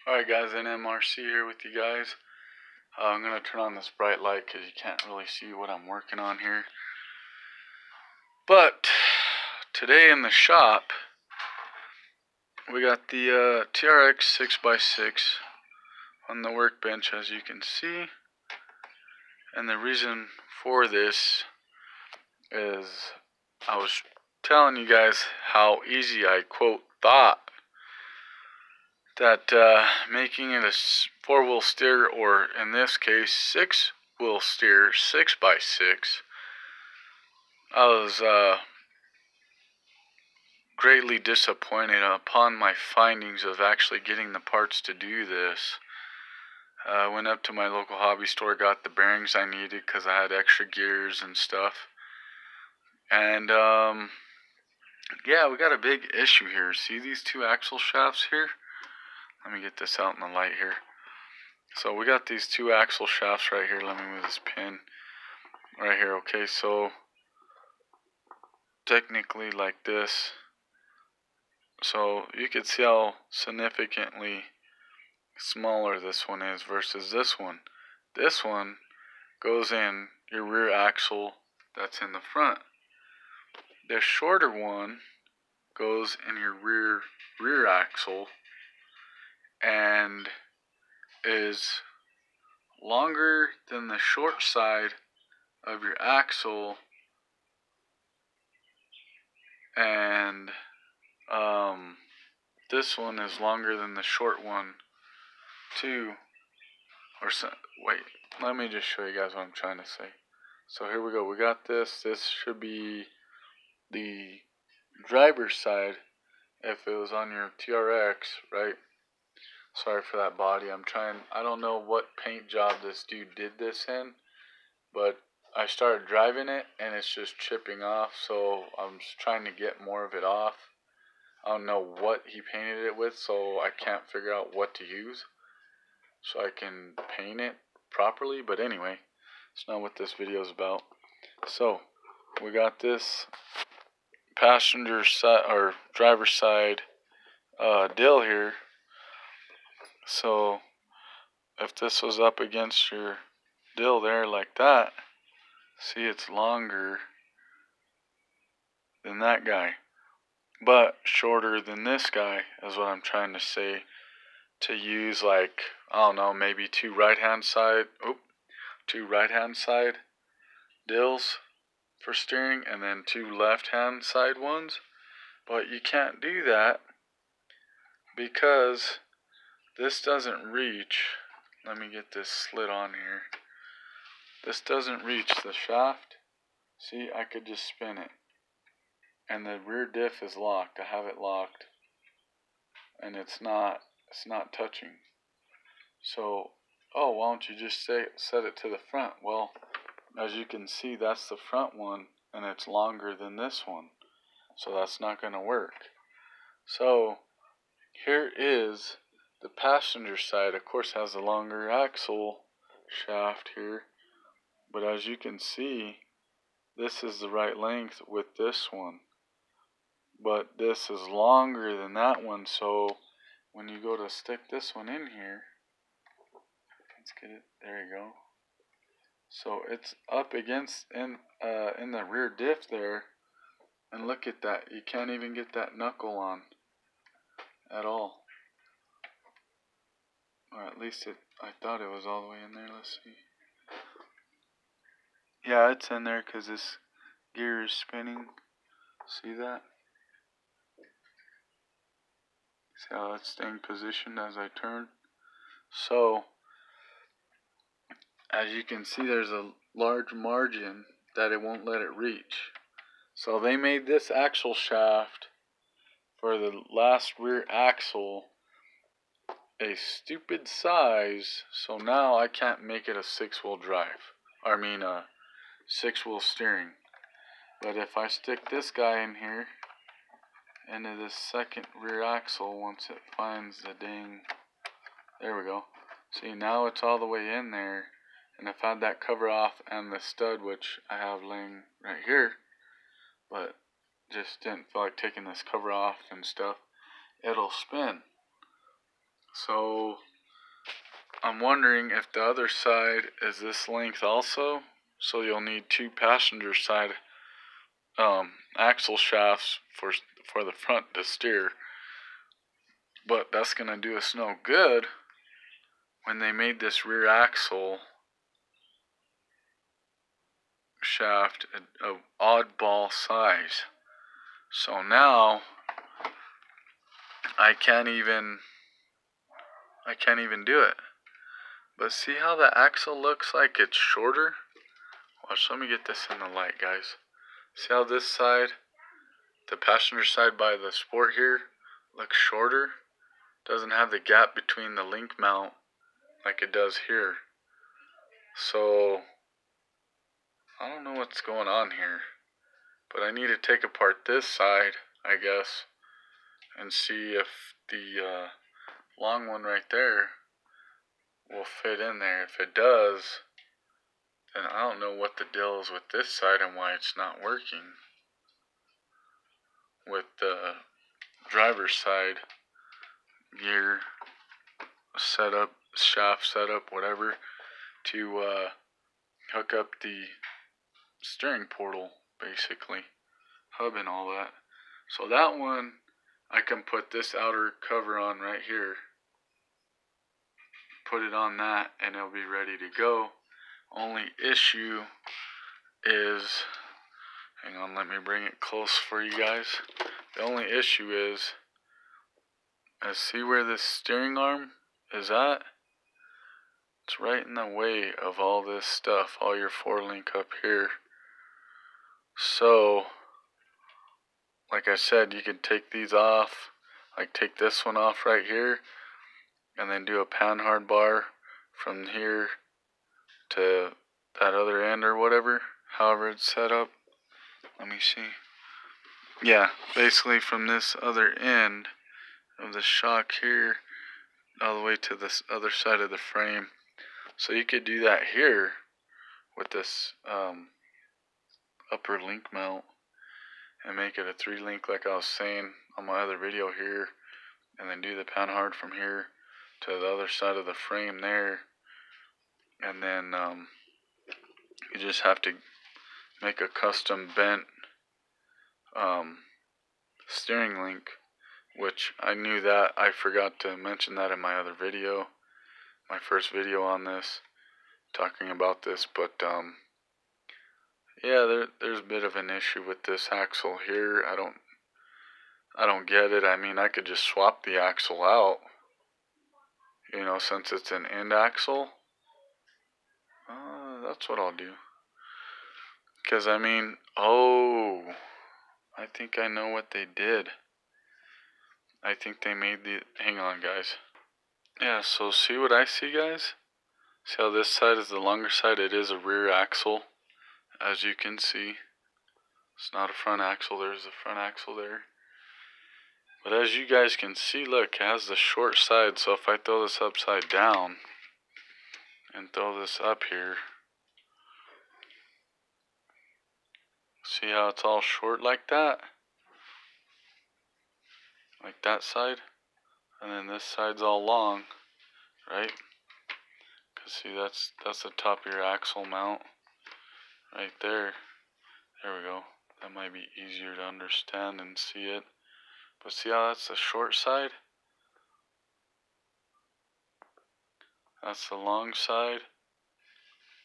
Alright guys, NMRC here with you guys. I'm going to turn on this bright light because you can't really see what I'm working on here. But today in the shop, we got the Trx6x6 on the workbench, as you can see. And the reason for this is I was telling you guys how easy I quote thought that making it a 4-wheel steer, or in this case 6-wheel steer 6x6, I was greatly disappointed upon my findings of actually getting the parts to do this. I went up to my local hobby store, got the bearings I needed because I had extra gears and stuff, and yeah, we got a big issue here. See these two axle shafts here? Let me get this out in the light here. So we got these two axle shafts right here. Let me move this pin right here. Okay, so technically like this. So you can see how significantly smaller this one is versus this one. This one goes in your rear axle that's in the front. The shorter one goes in your rear axle and is longer than the short side of your axle, and this one is longer than the short one too. Or so, wait, let me just show you guys what I'm trying to say. So here we go. We got this. This should be the driver's side if it was on your TRX, right? Sorry for that body. I don't know what paint job this dude did this in, but I started driving it and it's just chipping off, so I'm just trying to get more of it off. I don't know what he painted it with, so I can't figure out what to use so I can paint it properly. But anyway, it's not what this video is about. So we got this passenger side or driver's side dill here. So if this was up against your dill there like that, see, it's longer than that guy, but shorter than this guy, is what I'm trying to say. To use, like, I don't know, maybe two right hand side dills for steering and then two left hand side ones. But you can't do that because this doesn't reach. Let me get this slit on here. This doesn't reach the shaft. See, I could just spin it. And the rear diff is locked. I have it locked. And it's not touching. So, oh, why don't you just set it to the front? Well, as you can see, that's the front one, and it's longer than this one. So that's not going to work. So here is the passenger side. Of course, has a longer axle shaft here, but as you can see, this is the right length with this one, but this is longer than that one. So when you go to stick this one in here, let's get it, there you go. So it's up against in the rear diff there, and look at that, you can't even get that knuckle on at all. Or at least I thought it was all the way in there. Let's see. Yeah, it's in there because this gear is spinning. See that? See how it's staying positioned as I turn? So, as you can see, there's a large margin that it won't let it reach. So they made this axle shaft for the last rear axle a stupid size, so now I can't make it a 6-wheel drive. I mean a 6-wheel steering. But if I stick this guy in here into this second rear axle, once it finds the dang, there we go. See, now it's all the way in there, and if I had that cover off and the stud, which I have laying right here, but just didn't feel like taking this cover off and stuff, it'll spin. So I'm wondering if the other side is this length also. So you'll need two passenger side axle shafts for the front to steer. But that's gonna do us no good when they made this rear axle shaft an oddball size. So now I can't even do it. But see how the axle looks like it's shorter? Watch, let me get this in the light, guys. See how this side, the passenger side by the Sport here, looks shorter? Doesn't have the gap between the link mount like it does here. So I don't know what's going on here, but I need to take apart this side, I guess, and see if the long one right there will fit in there. If it does, then I don't know what the deal is with this side and why it's not working with the driver's side gear setup, shaft setup, whatever, to hook up the steering portal, basically, hub and all that. So that one, I can put this outer cover on right here, put it on that, and it'll be ready to go. Only issue is, hang on, let me bring it close for you guys. The only issue is see where this steering arm is at? It's right in the way of all this stuff, all your 4-link up here. So, like I said, you can take these off, like take this one off right here, and then do a panhard bar from here to that other end or whatever, however it's set up. Let me see. Yeah, basically from this other end of the shock here all the way to this other side of the frame. So you could do that here with this upper link mount and make it a 3-link like I was saying on my other video here, and then do the panhard from here to the other side of the frame there, and then you just have to make a custom bent steering link, which I knew that. I forgot to mention that in my other video, my first video on this, talking about this. But yeah, there's a bit of an issue with this axle here. I don't get it. I mean, I could just swap the axle out, you know, since it's an end axle. That's what I'll do. Because, I mean, oh, I think I know what they did. I think they made the, hang on, guys. Yeah, so see what I see, guys? See how this side is the longer side? It is a rear axle, as you can see. It's not a front axle. There's a front axle there. But as you guys can see, look, it has the short side. So if I throw this upside down and throw this up here, see how it's all short like that? Like that side. And then this side's all long, right? Because see, that's the top of your axle mount right there. There we go. That might be easier to understand and see it. But see how that's the short side? That's the long side.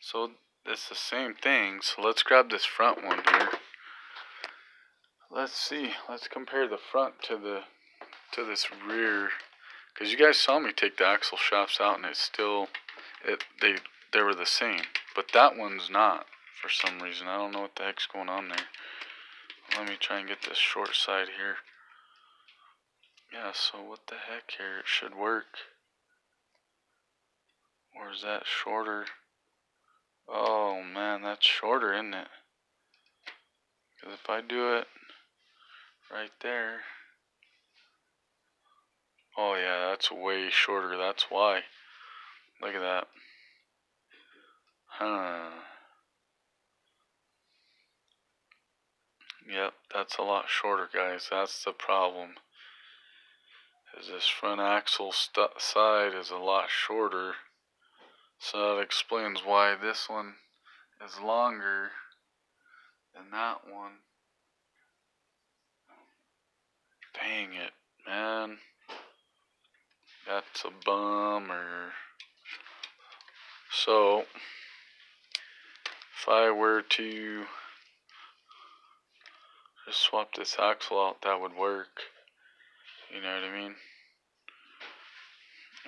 So it's the same thing. So let's grab this front one here. Let's see. Let's compare the front to this rear. Because you guys saw me take the axle shafts out and it's still, they were the same. But that one's not for some reason. I don't know what the heck's going on there. Let me try and get this short side here. Yeah, so what the heck here? It should work. Or is that shorter? Oh man, that's shorter, isn't it? Because if I do it right there. Oh yeah, that's way shorter. That's why. Look at that. Huh. Yep, that's a lot shorter, guys. That's the problem. is this front axle side is a lot shorter. So that explains why this one is longer than that one. Dang it, man. That's a bummer. So, if I were to just swap this axle out, that would work. You know what I mean?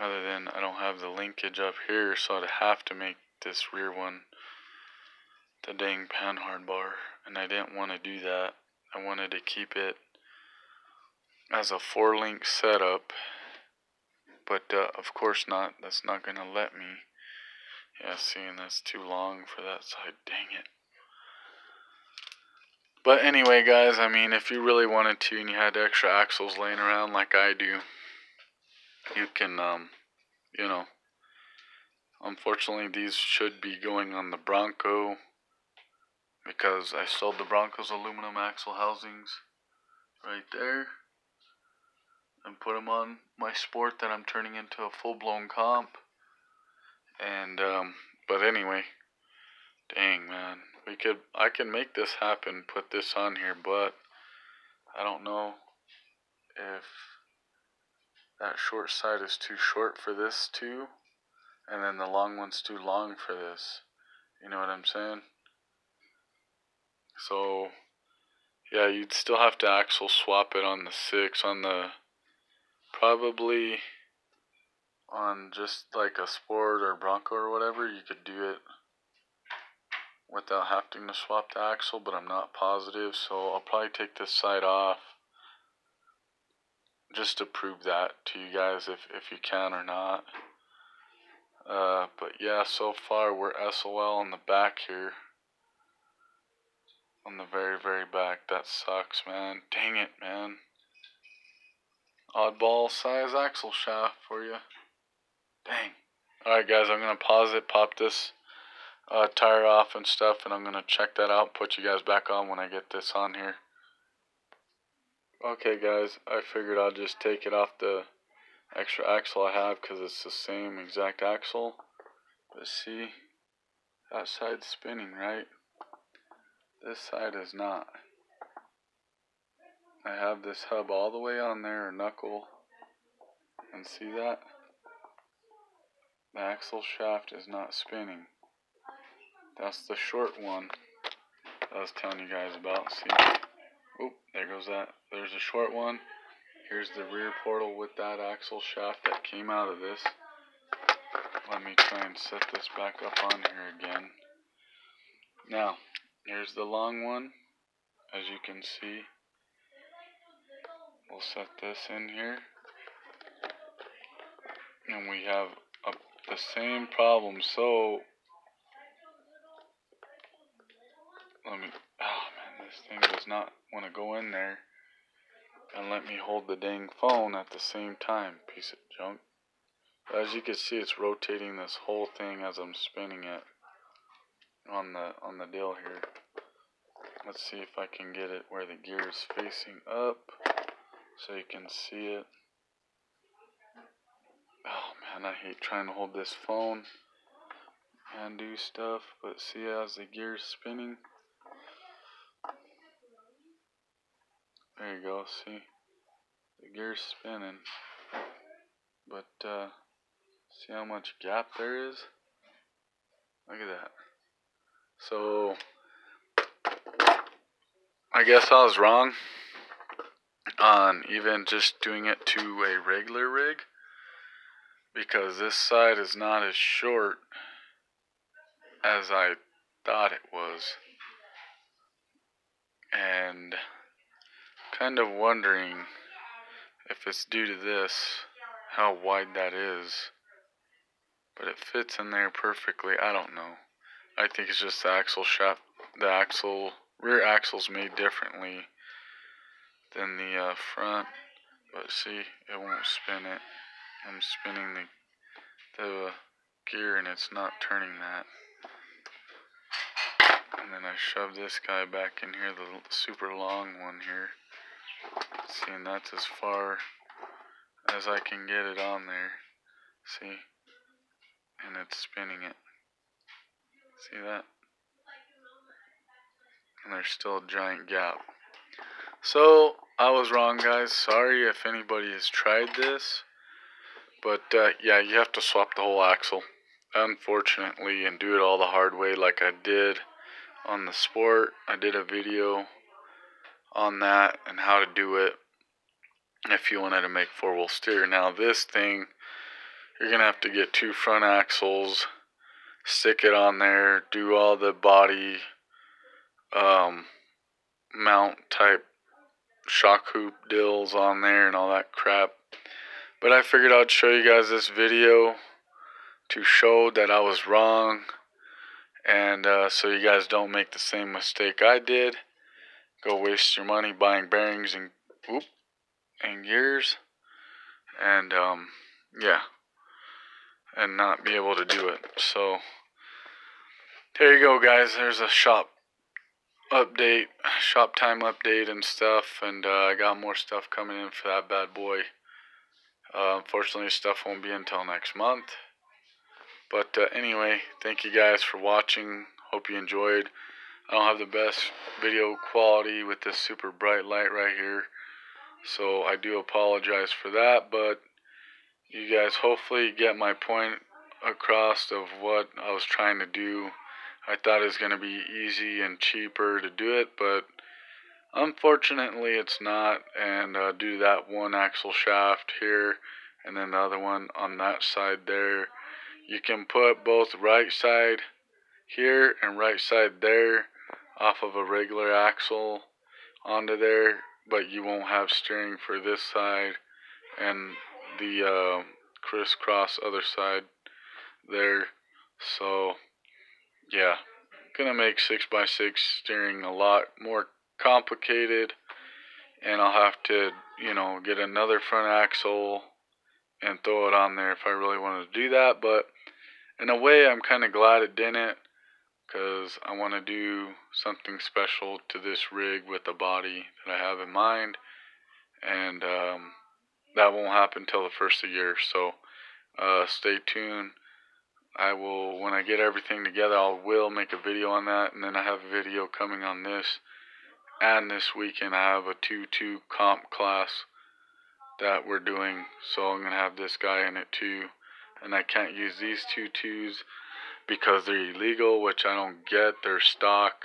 Other than I don't have the linkage up here, so I'd have to make this rear one the dang panhard bar. And I didn't want to do that. I wanted to keep it as a 4-link setup. But of course not. That's not going to let me. Yeah, seeing that's too long for that side. Dang it. But anyway, guys, I mean, if you really wanted to and you had extra axles laying around like I do, you can, you know, unfortunately these should be going on the Bronco because I sold the Bronco's aluminum axle housings right there and put them on my Sport that I'm turning into a full-blown comp. And, but anyway, dang, man. I can make this happen, put this on here, but I don't know if that short side is too short for this too, and then the long one's too long for this. You know what I'm saying? So, yeah, you'd still have to axle swap it on the 6, on the, probably on just like a Sport or Bronco or whatever, you could do it without having to swap the axle, but I'm not positive, so I'll probably take this side off just to prove that to you guys if you can or not. But yeah, so far we're SOL on the back here. On the very, very back. That sucks, man. Dang it, man. Oddball size axle shaft for you. Dang. Alright guys, I'm going to pause it, pop this tire off and stuff, and I'm going to check that out and put you guys back on when I get this on here. Okay guys, I figured I'd just take it off the extra axle I have because it's the same exact axle. But see, that side's spinning, right? This side is not. I have this hub all the way on there, or knuckle, and see that? The axle shaft is not spinning. That's the short one that I was telling you guys about. See? Oop, there goes that. There's a short one. Here's the rear portal with that axle shaft that came out of this. Let me try and set this back up on here again. Now, here's the long one. As you can see, we'll set this in here. And we have the same problem. So, oh man, this thing does not want to go in there and let me hold the dang phone at the same time. Piece of junk. As you can see, it's rotating this whole thing as I'm spinning it on the deal here. Let's see if I can get it where the gear is facing up so you can see it. Oh man, I hate trying to hold this phone and do stuff, but see as the gear's spinning. There you go, see? The gear's spinning. But see how much gap there is? Look at that. So I guess I was wrong on even just doing it to a regular rig, because this side is not as short as I thought it was. And kind of wondering if it's due to this, how wide that is. But it fits in there perfectly. I don't know. I think it's just the axle shaft. The rear axle's made differently than the front. But see, it won't spin it. I'm spinning the gear and it's not turning that. And then I shove this guy back in here, the super long one here. See, and that's as far as I can get it on there. See? And it's spinning it. See that? And there's still a giant gap. So, I was wrong, guys. Sorry if anybody has tried this. But, yeah, you have to swap the whole axle, unfortunately, and do it all the hard way like I did on the Sport. I did a video on that and how to do it if you wanted to make four-wheel steer. Now, this thing, you're going to have to get 2 front axles, stick it on there, do all the body mount type shock hoop deals on there and all that crap. But I figured I'd show you guys this video to show that I was wrong, and so you guys don't make the same mistake I did. Go waste your money buying bearings and gears, and yeah, and not be able to do it. So there you go, guys. There's a shop time update and stuff, and I got more stuff coming in for that bad boy. Unfortunately, stuff won't be until next month. But anyway, thank you guys for watching. Hope you enjoyed. I don't have the best video quality with this super bright light right here, so I do apologize for that. But you guys hopefully get my point across of what I was trying to do. I thought it was going to be easy and cheaper to do it, but unfortunately it's not. And do that one axle shaft here and then the other one on that side there. You can put both right side here and right side there off of a regular axle onto there, but you won't have steering for this side and the crisscross other side there. So yeah, gonna make 6x6 steering a lot more complicated, and I'll have to, get another front axle and throw it on there if I really wanted to do that. But in a way, I'm kind of glad it didn't, because I want to do something special to this rig with the body that I have in mind, and that won't happen till the first of the year. So stay tuned. I will, when I get everything together, I will make a video on that, and then I have a video coming on this. And this weekend I have a 2-2 comp class that we're doing, so I'm going to have this guy in it too. And I can't use these 2-2s because they're illegal, which I don't get. They're stock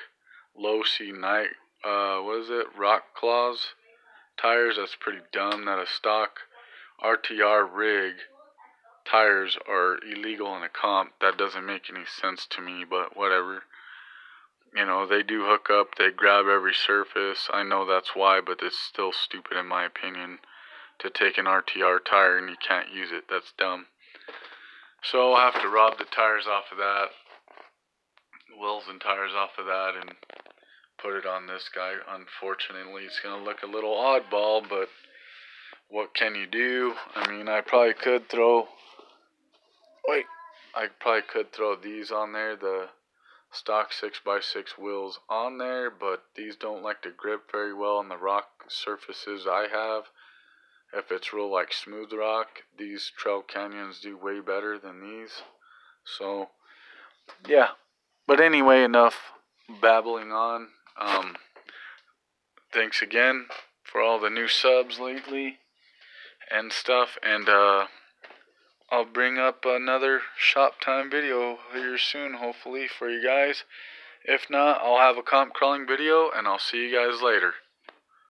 low C night, rock claws tires. That's pretty dumb that a stock RTR rig tires are illegal in a comp. That doesn't make any sense to me, but whatever. They do hook up, they grab every surface. I know that's why, but it's still stupid in my opinion to take an RTR tire and you can't use it. That's dumb. So I'll have to rob the tires off of that, wheels and tires off of that, and put it on this guy. Unfortunately, it's going to look a little oddball, but what can you do? I mean, I probably could throw these on there, the stock 6x6 wheels on there, but these don't like to grip very well on the rock surfaces I have. If it's real like smooth rock, these Trail Canyons do way better than these. So yeah, but anyway, enough babbling on. Thanks again for all the new subs lately and stuff, and I'll bring up another shop time video here soon, hopefully, for you guys. If not, I'll have a comp crawling video, and I'll see you guys later.